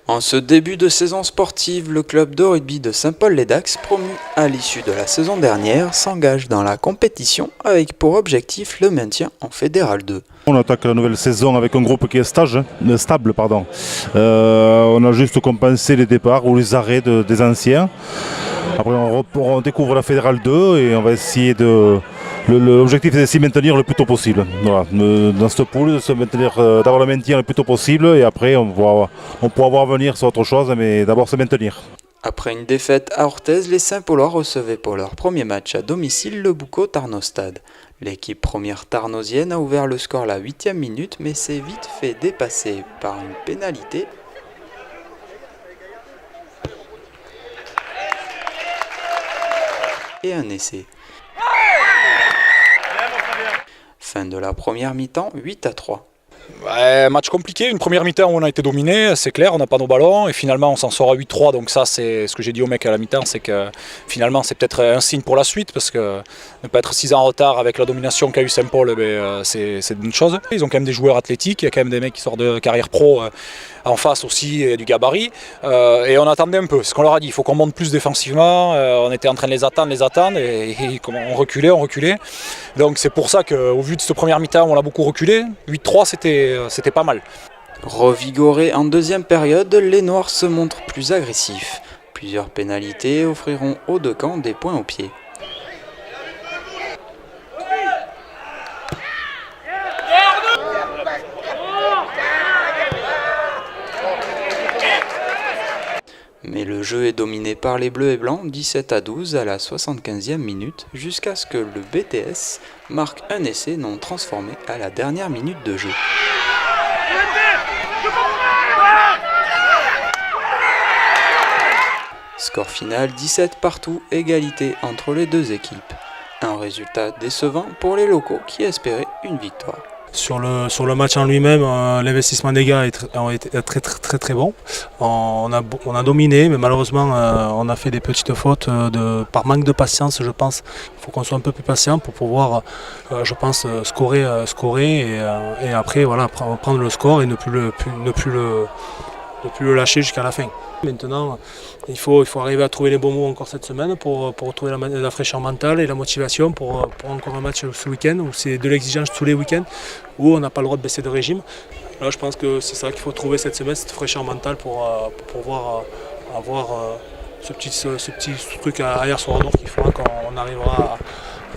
En ce début de saison sportive, le club de rugby de Saint-Paul-les-Dax, promu à l'issue de la saison dernière, s'engage dans la compétition avec pour objectif le maintien en Fédéral 2. On attaque la nouvelle saison avec un groupe qui est stable. On a juste compensé les départs ou les arrêts des anciens. Après on découvre la Fédérale 2 et on va essayer de... L'objectif est de s'y maintenir le plus tôt possible. Voilà. Dans cette poule, d'avoir le maintien le plus tôt possible et après on pourra voir venir sur autre chose, mais d'abord se maintenir. Après une défaite à Orthez, les Saint-Paulois recevaient pour leur premier match à domicile le Boucau Tarnostad. L'équipe première tarnosienne a ouvert le score à la 8e minute, mais s'est vite fait dépasser par une pénalité et un essai. Fin de la première mi-temps, 8-3. Match compliqué, une première mi-temps où on a été dominé, c'est clair, on n'a pas nos ballons et finalement on s'en sort à 8-3, donc ça c'est ce que j'ai dit au mec à la mi-temps, c'est que finalement c'est peut-être un signe pour la suite parce que ne pas être 6 ans en retard avec la domination qu'a eu Saint-Paul, c'est une chose. Ils ont quand même des joueurs athlétiques, il y a quand même des mecs qui sortent de carrière pro en face aussi, du gabarit et on attendait un peu, ce qu'on leur a dit, il faut qu'on monte plus défensivement, on était en train de les attendre et on reculait. Donc c'est pour ça qu'au vu de cette première mi-temps on a beaucoup reculé, 8-3 c'était pas mal. Revigorés en deuxième période, les Noirs se montrent plus agressifs. Plusieurs pénalités offriront aux deux camps des points au pied. Mais le jeu est dominé par les Bleus et Blancs, 17-12 à la 75e minute, jusqu'à ce que le BTS marque un essai non transformé à la dernière minute de jeu. Score final 17 partout, égalité entre les deux équipes. Un résultat décevant pour les locaux qui espéraient une victoire. Sur le match en lui-même, l'investissement des gars a été très bon. On a dominé, mais malheureusement on a fait des petites fautes par manque de patience, je pense. Il faut qu'on soit un peu plus patient pour pouvoir, je pense, scorer et après voilà, prendre le score et ne plus le lâcher jusqu'à la fin. Maintenant, il faut arriver à trouver les bons mots encore cette semaine pour retrouver la fraîcheur mentale et la motivation pour encore un match ce week-end où c'est de l'exigence tous les week-ends où on n'a pas le droit de baisser de régime. Là, je pense que c'est ça qu'il faut trouver cette semaine, cette fraîcheur mentale pour pouvoir avoir ce petit truc à hier soir donc il faudra qu'on arrivera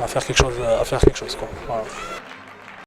à faire quelque chose. Quoi. Voilà.